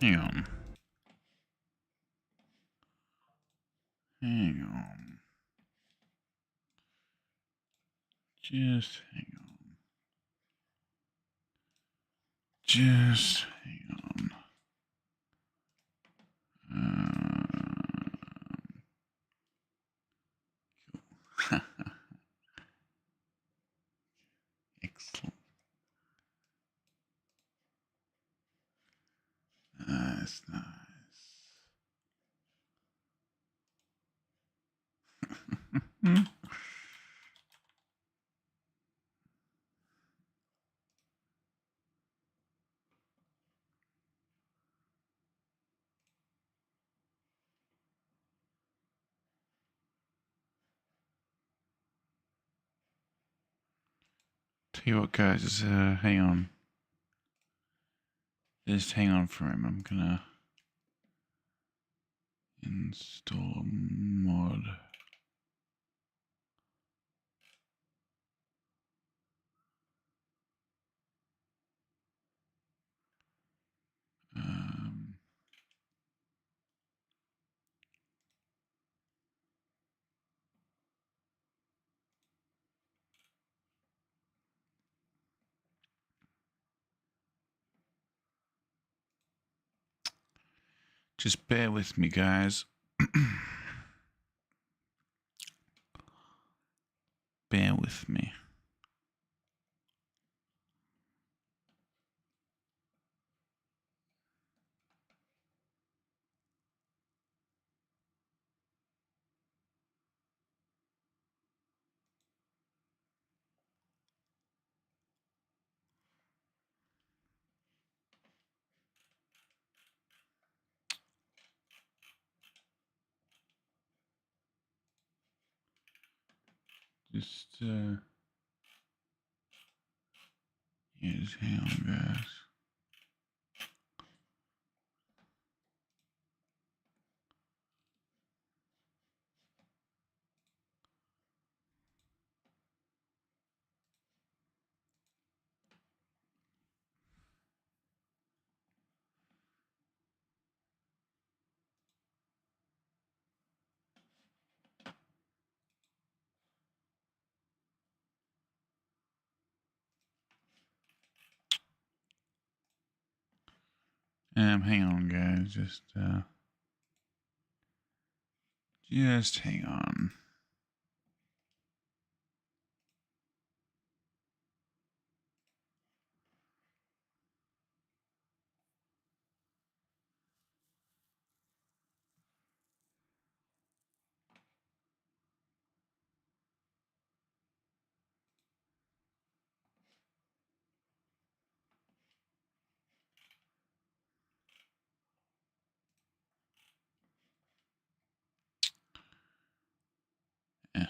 Hang on. Hang on. Just hang on. Just hang on. Cool. Excellent. Nice, nice. Tell you what, guys, just hang on. Just hang on for a moment. I'm gonna install a mod. Just bear with me, guys. Bear with me. Just yeah, just hang on, guys. Hang on, guys. Just hang on. Yeah.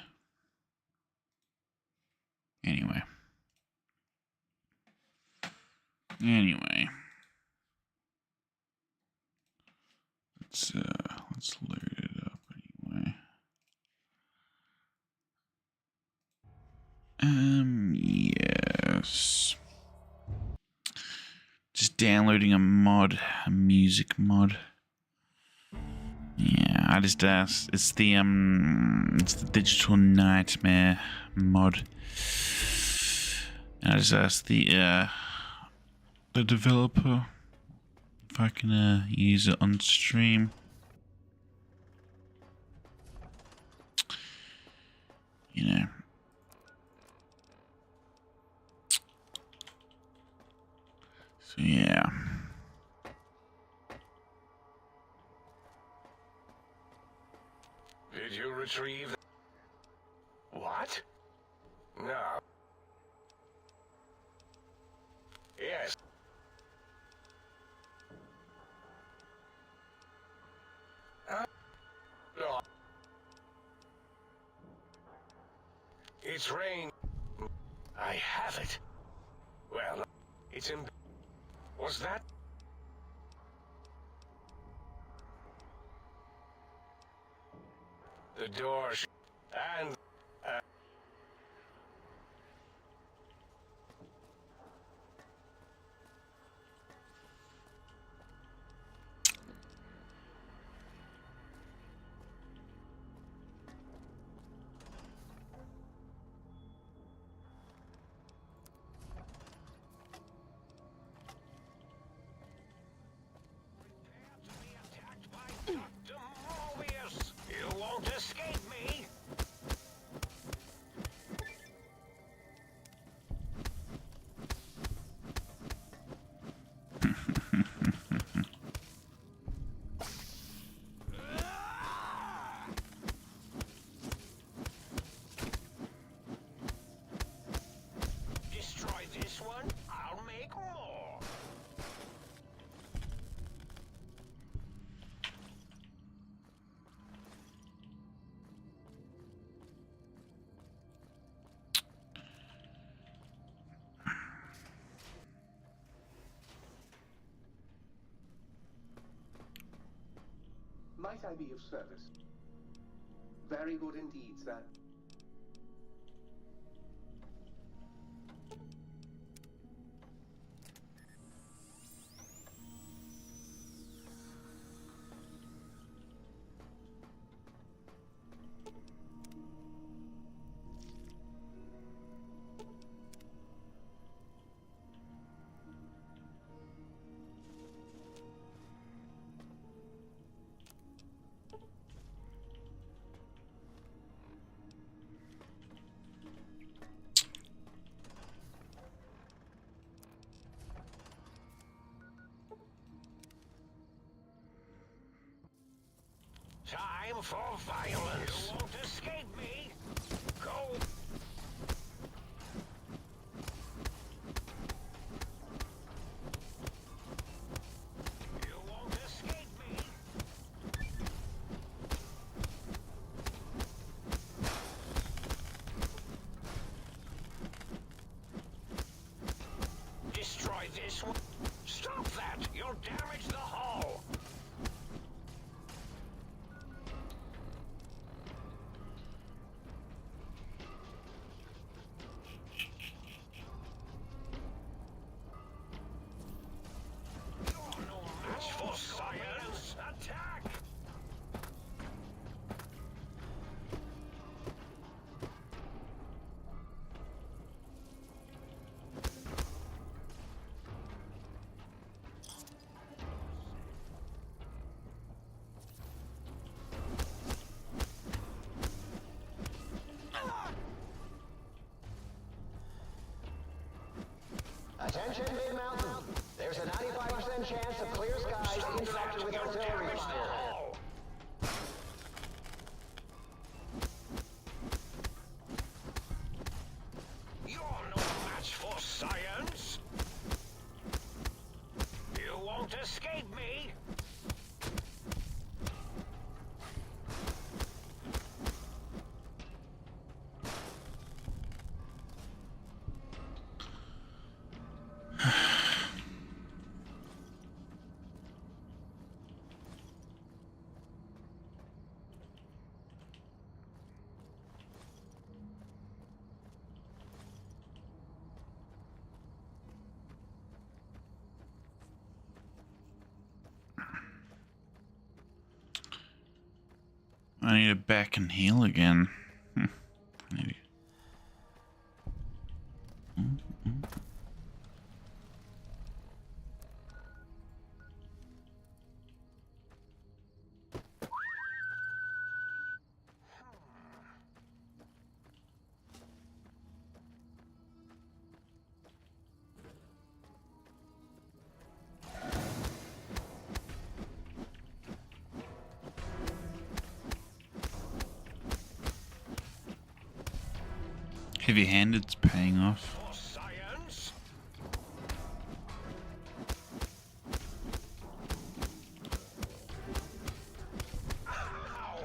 Anyway. Let's load it up anyway. Yes. Just downloading a mod, a music mod. Yeah, I just asked. It's the Digital Nightmare mod. And I just asked the developer if I can use it on stream. You know. So yeah. Did you retrieve? What? No. Yes. No. It's rain. I have it. Well, it's in. Was that? The door and Might I be of service? Very good indeed, sir. Time for violence. You won't escape me. Go. You won't escape me. Destroy this one. Stop that! You'll damage the hull. You're no match for science. Attack! Attention mid-mountain. There's a 95% chance of clear skies infected with artillery fire. You're no match for science. You won't escape me. I need to back and heal again. Maybe. Heavy-handed's paying off. For science? Ow!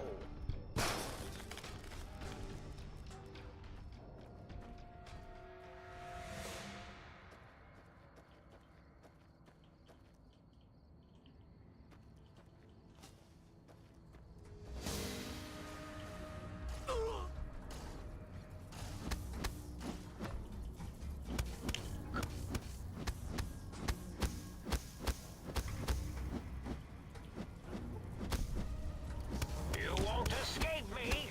You won't escape me.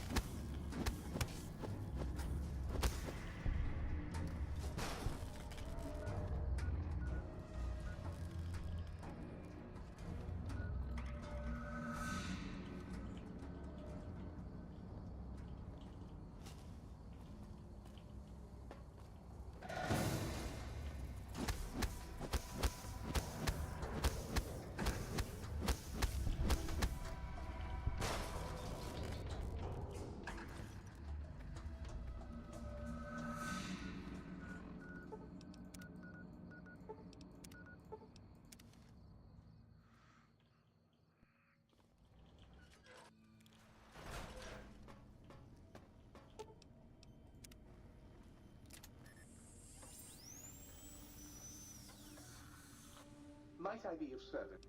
Might I be of service?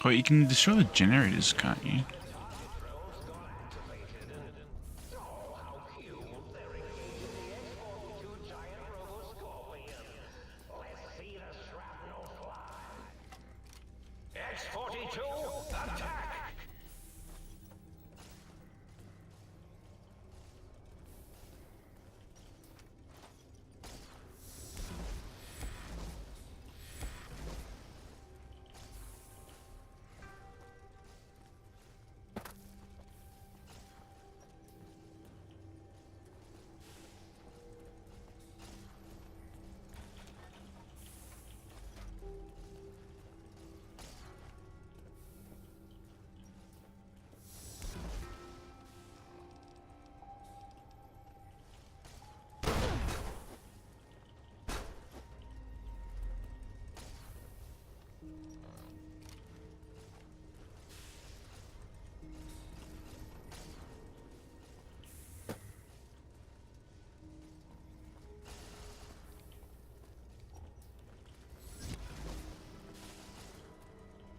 Oh, you can destroy the generators, can't you? X-42, attack!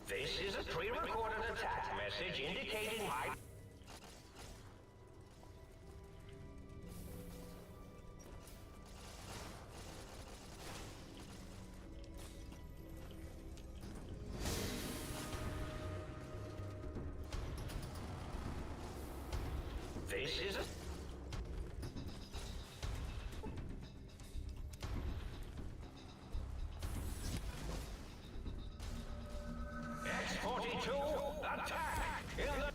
This is a pre-recorded attack message indicating my... This is a... X-42, attack! In the...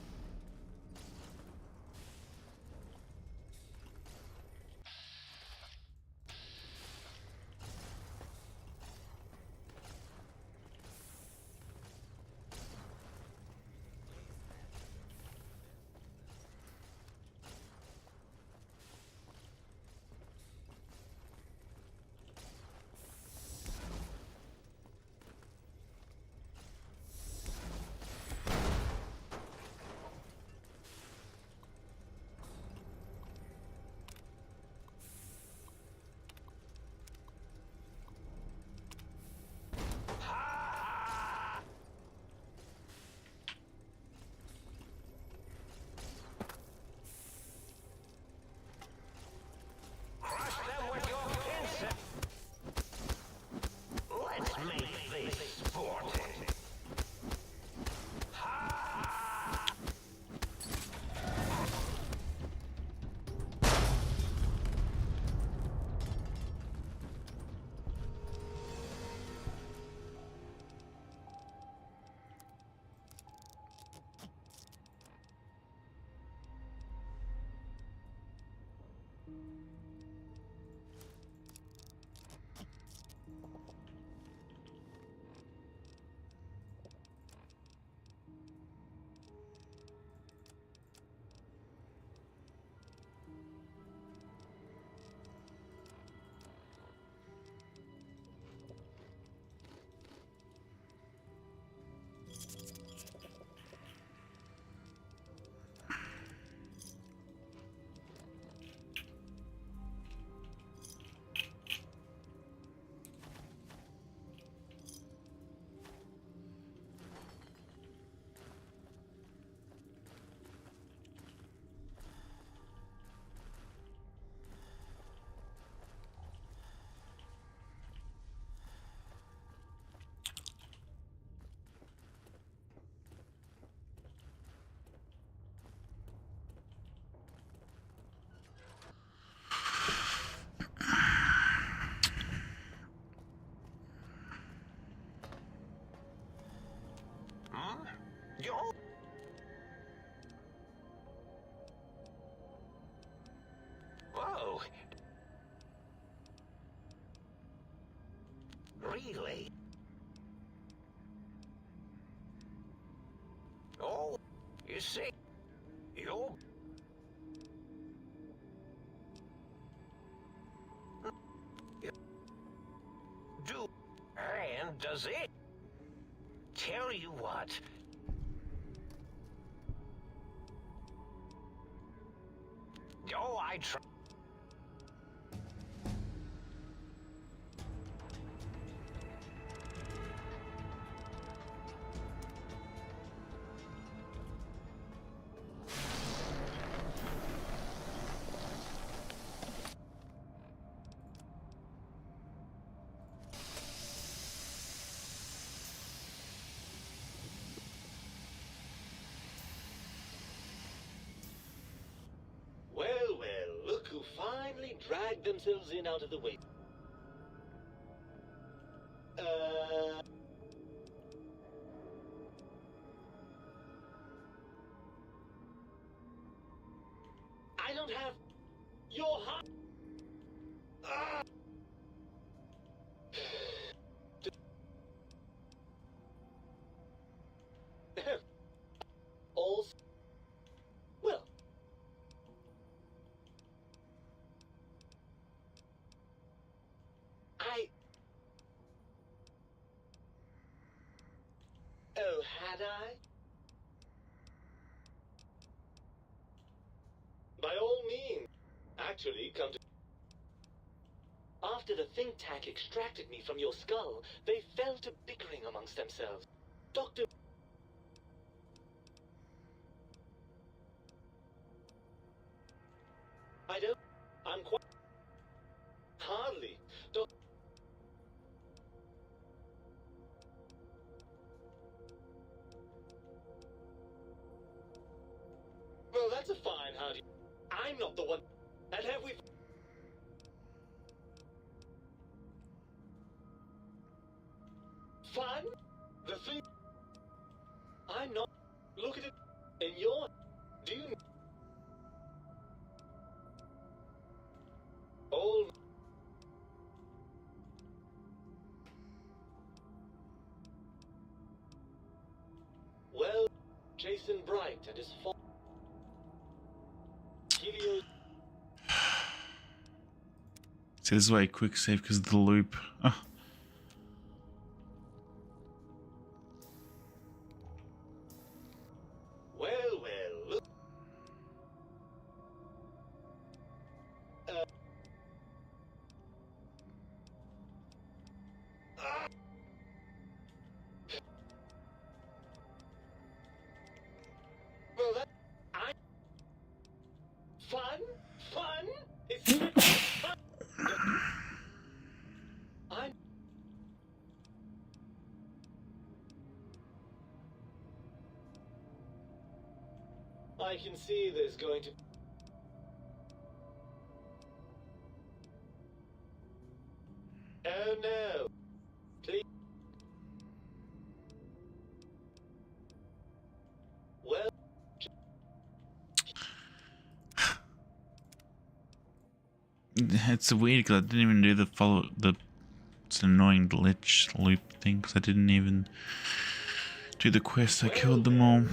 Crush them with your pincer! Let's make this sporting. Yo! Whoa! Really? Oh, you see, you do, and does it? Tell you what. Oh, I try. they drag themselves in out of the way. I don't have your heart. Ah! Also, well, oh, had I? By all means. Actually, come to... After the think tank extracted me from your skull, they fell to bickering amongst themselves. Dr. I don't... I'm quite... Hardly. Well, that's a fine howdy. I'm not the one... And have we... Fun? The thing... I'm not... Look at it... In your... Do you... All... Well, Jason Bright and his father... Helios... See, this is why I quick save because of the loop. Oh. Well, look... Well, that... Fun? It's... Fun! I can see there's going to... Oh no! Please... Well... It's weird because I didn't even do the follow... It's an annoying glitch loop thing because I didn't even do the quest. I killed them all.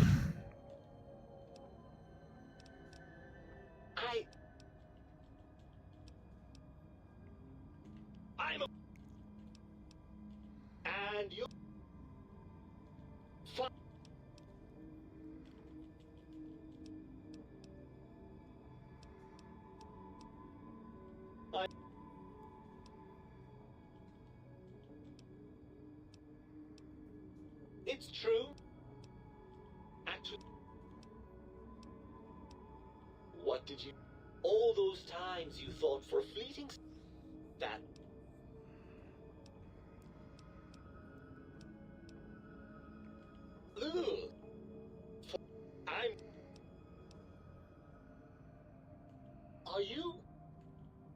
I'm a... And you... Fun... It's true. Actually... What did you... All those times you thought for a fleeting... That... Ugh. I'm... Are you...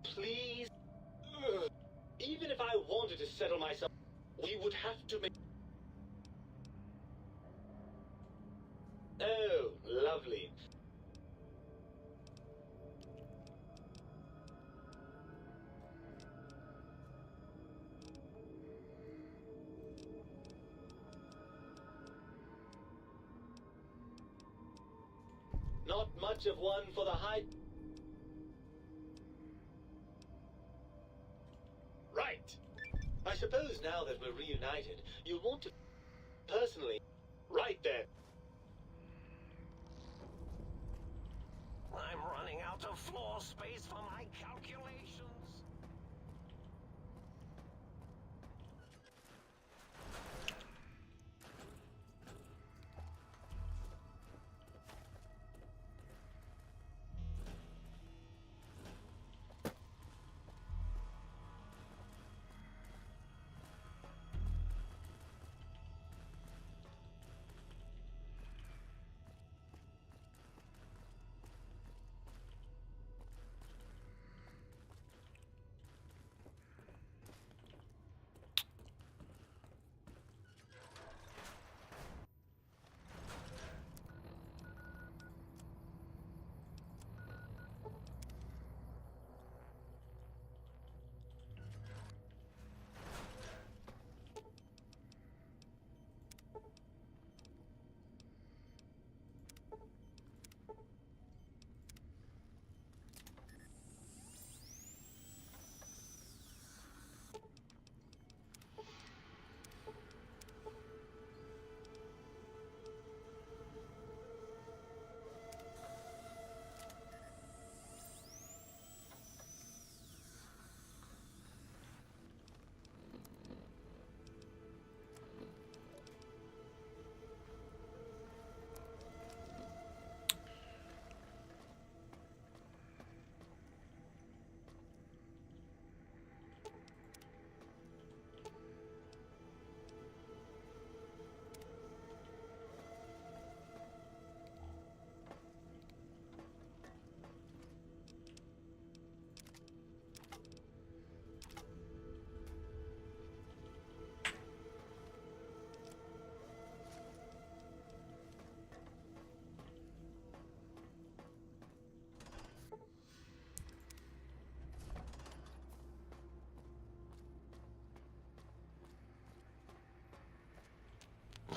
Please... Ugh. Even if I wanted to settle myself, we would have to make... Oh, lovely. Not much of one for the high... Right. I suppose now that we're reunited, you'll want to... Personally... Right there. I'm running out of floor space for my calculations.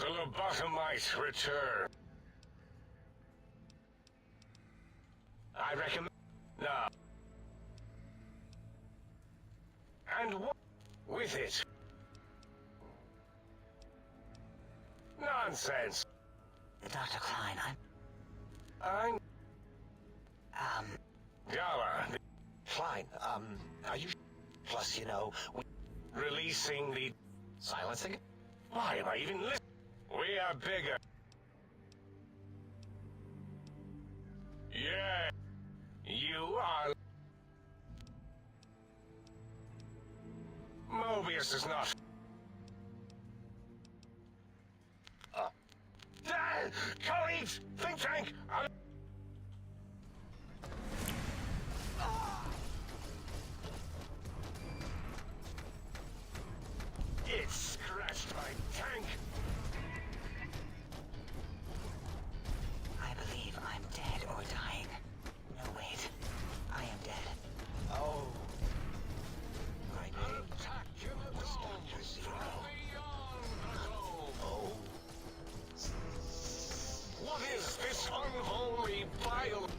The lobotomite return. I recommend now. And what with it? Nonsense. Dr. Klein, I'm I'm... Gala. Klein, are you... Plus, you know, Releasing the... silencing? Why am I even listening? We are bigger. Yeah. You are... Mobius is not... Colleagues! Think tank! It scratched my tank! I believe I'm dead or dying. No, wait. I am dead. Oh. My name was Dr. Zero. Oh. What is this unholy violence?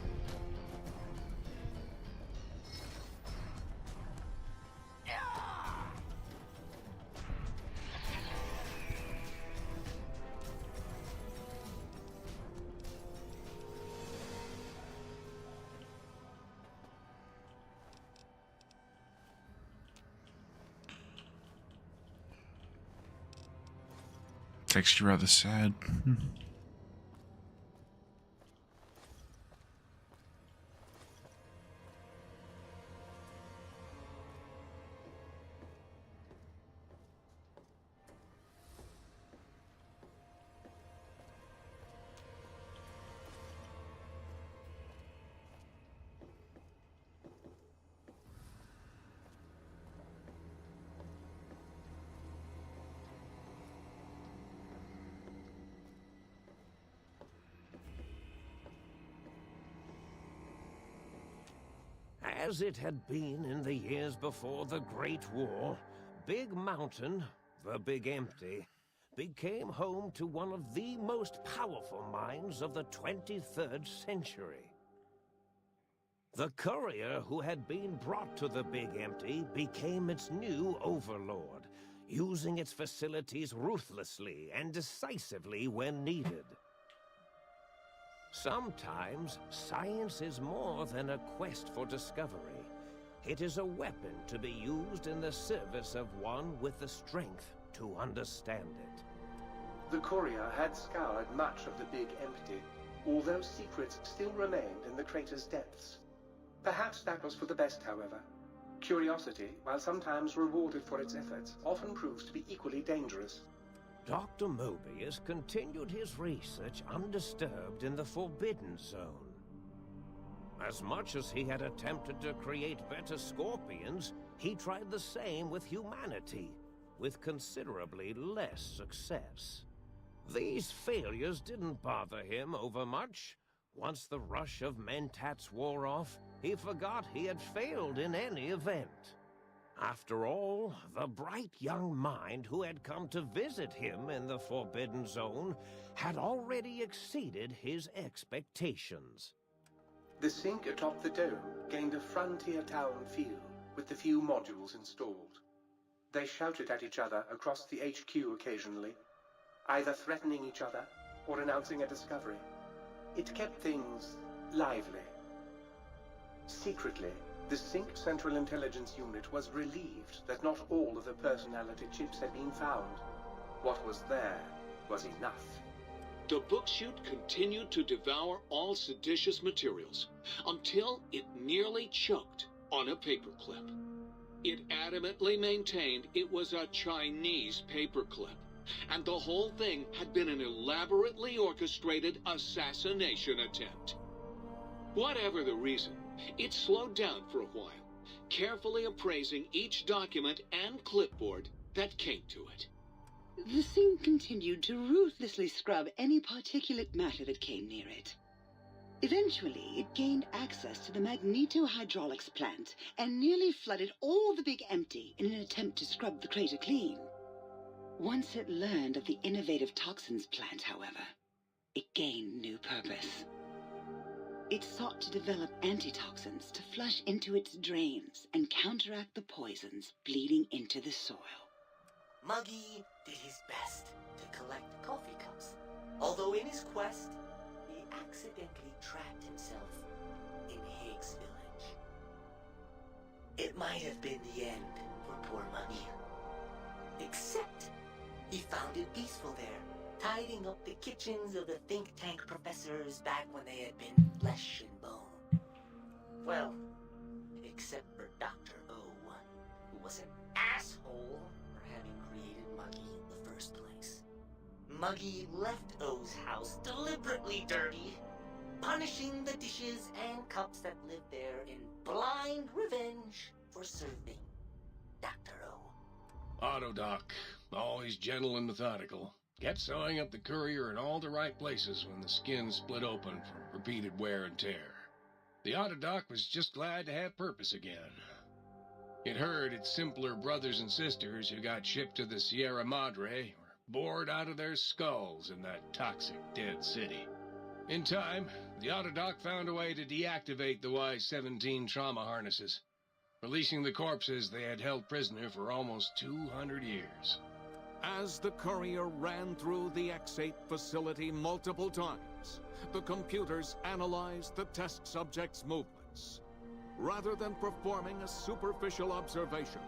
It's actually rather sad. As it had been in the years before the Great War, Big Mountain, the Big Empty, became home to one of the most powerful minds of the 23rd century. The courier who had been brought to the Big Empty became its new overlord, using its facilities ruthlessly and decisively when needed. Sometimes, science is more than a quest for discovery. It is a weapon to be used in the service of one with the strength to understand it. The courier had scoured much of the Big Empty, although secrets still remained in the crater's depths. Perhaps that was for the best, however. Curiosity, while sometimes rewarded for its efforts, often proves to be equally dangerous. Dr. Mobius continued his research undisturbed in the Forbidden Zone. As much as he had attempted to create better scorpions, he tried the same with humanity, with considerably less success. These failures didn't bother him over much. Once the rush of mentats wore off, he forgot he had failed in any event. After all, the bright young mind who had come to visit him in the Forbidden Zone had already exceeded his expectations. The sink atop the dome gained a frontier town feel, with the few modules installed. They shouted at each other across the HQ occasionally, either threatening each other or announcing a discovery. It kept things lively. Secretly, the Sync Central Intelligence Unit was relieved that not all of the personality chips had been found. What was there was enough. The book chute continued to devour all seditious materials until it nearly choked on a paperclip. It adamantly maintained it was a Chinese paperclip, and the whole thing had been an elaborately orchestrated assassination attempt. Whatever the reason, it slowed down for a while, carefully appraising each document and clipboard that came to it. The thing continued to ruthlessly scrub any particulate matter that came near it. Eventually, it gained access to the magnetohydraulics plant and nearly flooded all the Big Empty in an attempt to scrub the crater clean. Once it learned of the innovative toxins plant, however, it gained new purpose. It sought to develop antitoxins to flush into its drains and counteract the poisons bleeding into the soil. Muggy did his best to collect coffee cups, although in his quest, he accidentally trapped himself in Higgs Village. It might have been the end for poor Muggy. Except he found it peaceful there, tidying up the kitchens of the think tank professors back when they had been flesh and bone. Well, except for Dr. O, who was an asshole for having created Muggy in the first place. Muggy left O's house deliberately dirty, punishing the dishes and cups that lived there in blind revenge for serving Dr. O. Autodoc, always gentle and methodical, kept sewing up the courier in all the right places when the skin split open from repeated wear and tear. The Autodoc was just glad to have purpose again. It heard its simpler brothers and sisters who got shipped to the Sierra Madre were bored out of their skulls in that toxic dead city. In time, the Autodoc found a way to deactivate the Y-17 trauma harnesses, releasing the corpses they had held prisoner for almost 200 years. As the courier ran through the X8 facility multiple times, the computers analyzed the test subject's movements. Rather than performing a superficial observation,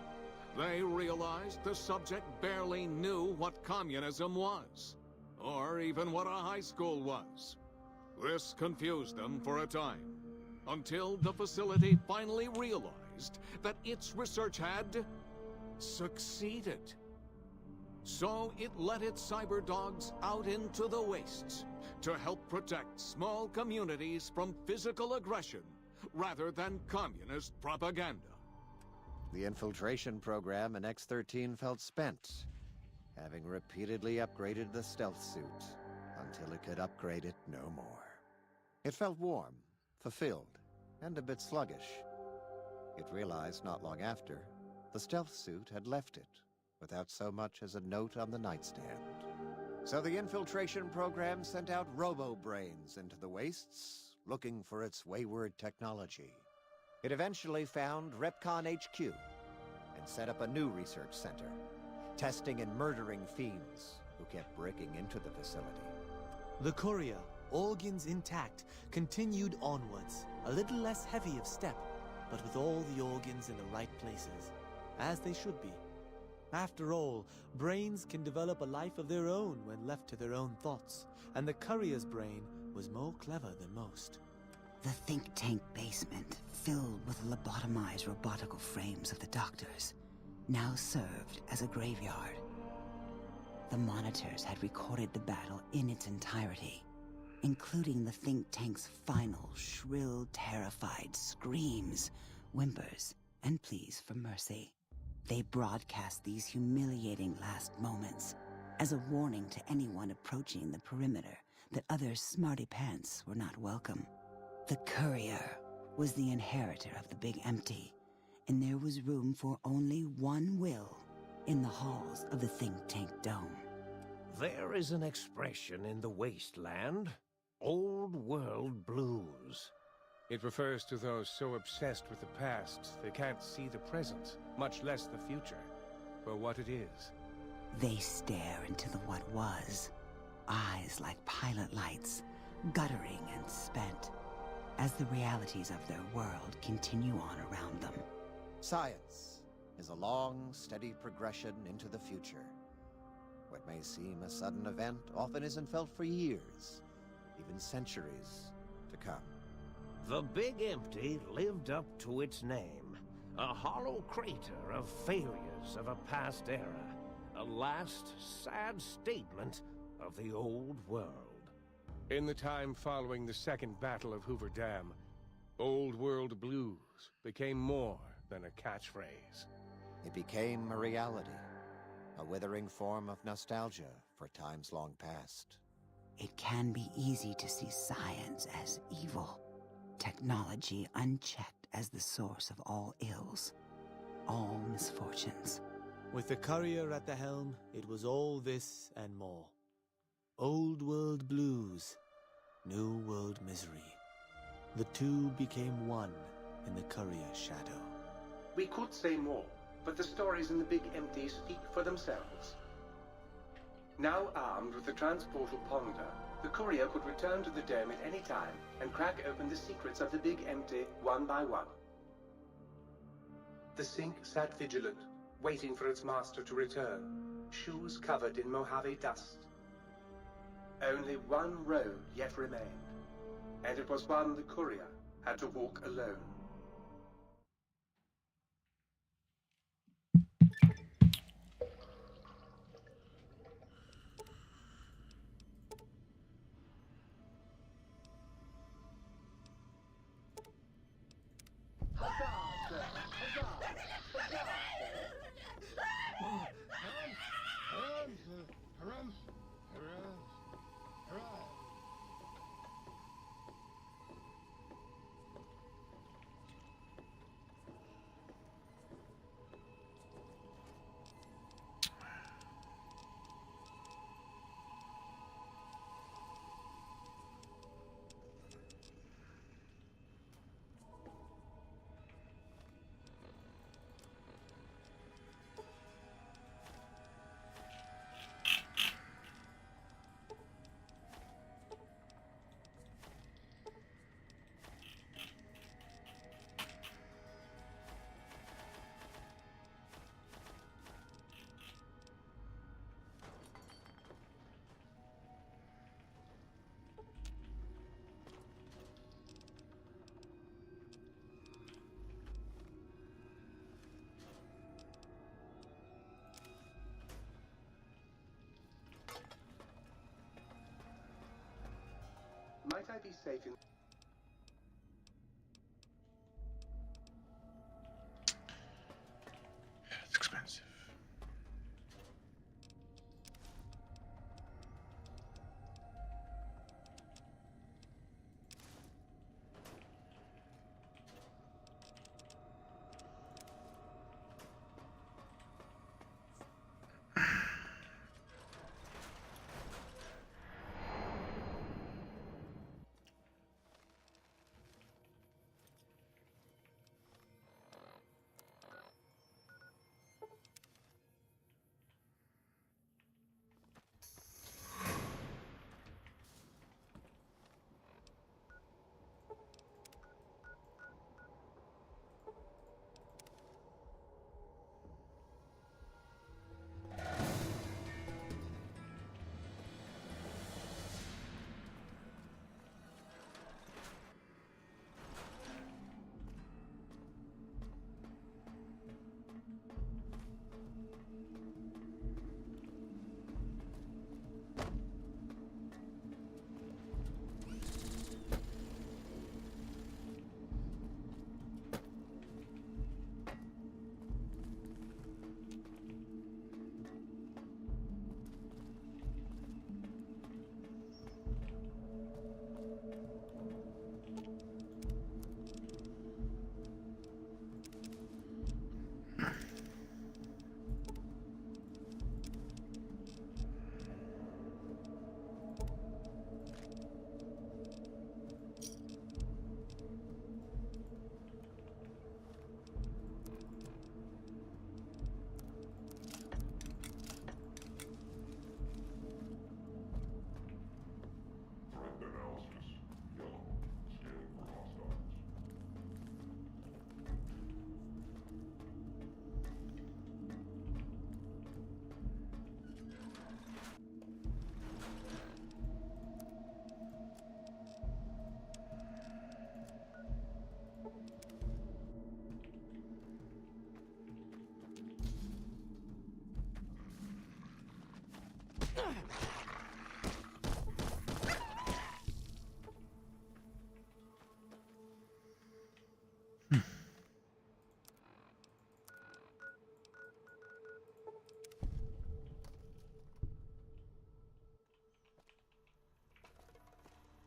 they realized the subject barely knew what communism was, or even what a high school was. This confused them for a time, until the facility finally realized that its research had succeeded. So it let its cyber dogs out into the wastes to help protect small communities from physical aggression rather than communist propaganda. The infiltration program in X-13 felt spent, having repeatedly upgraded the stealth suit until it could upgrade it no more. It felt warm, fulfilled, and a bit sluggish. It realized not long after, the stealth suit had left it, without so much as a note on the nightstand. So the infiltration program sent out robo-brains into the wastes, looking for its wayward technology. It eventually found Repcon HQ, and set up a new research center, testing and murdering fiends who kept breaking into the facility. The courier, organs intact, continued onwards, a little less heavy of step, but with all the organs in the right places, as they should be. After all, brains can develop a life of their own when left to their own thoughts, and the courier's brain was more clever than most. The think tank basement, filled with lobotomized robotical frames of the doctors, now served as a graveyard. The monitors had recorded the battle in its entirety, including the think tank's final, shrill, terrified screams, whimpers, and pleas for mercy. They broadcast these humiliating last moments as a warning to anyone approaching the perimeter that other smarty pants were not welcome. The courier was the inheritor of the Big Empty, and there was room for only one will in the halls of the think tank dome. There is an expression in the wasteland, old world blues. It refers to those so obsessed with the past they can't see the present, much less the future, for what it is. They stare into the what was, eyes like pilot lights, guttering and spent, as the realities of their world continue on around them. Science is a long, steady progression into the future. What may seem a sudden event often isn't felt for years, even centuries to come. The Big Empty lived up to its name, a hollow crater of failures of a past era, a last sad statement of the old world. In the time following the Second Battle of Hoover Dam, old world blues became more than a catchphrase. It became a reality, a withering form of nostalgia for times long past. It can be easy to see science as evil, technology unchecked as the source of all ills, all misfortunes. With the courier at the helm, it was all this and more. Old world blues, new world misery. The two became one in the courier's shadow. We could say more, but the stories in the Big Empty speak for themselves. Now armed with the transportal Ponder, the courier could return to the dome at any time and crack open the secrets of the Big Empty one by one. The sink sat vigilant, waiting for its master to return, shoes covered in Mojave dust. Only one road yet remained, and it was one the courier had to walk alone. Might I be safe in... It's expensive.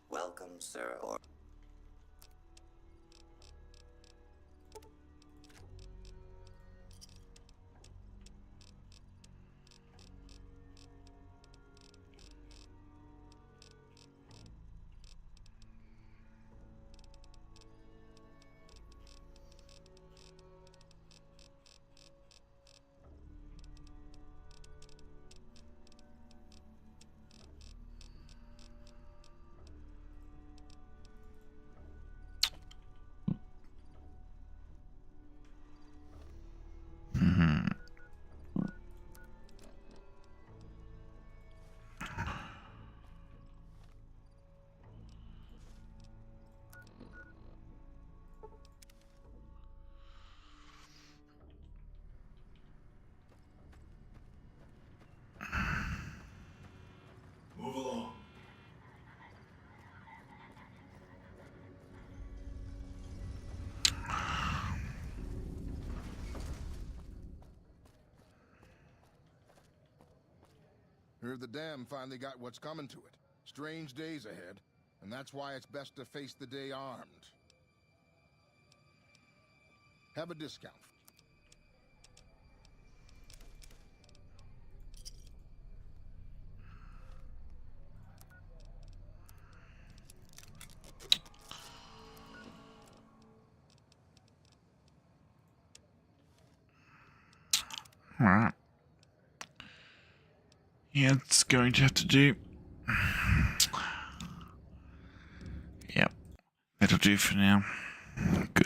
Welcome, sir. hear the dam finally got what's coming to it. Strange days ahead, and that's why it's best to face the day armed. Have a discount. Alright. Yeah, it's going to have to do. Yep. That'll do for now. Good.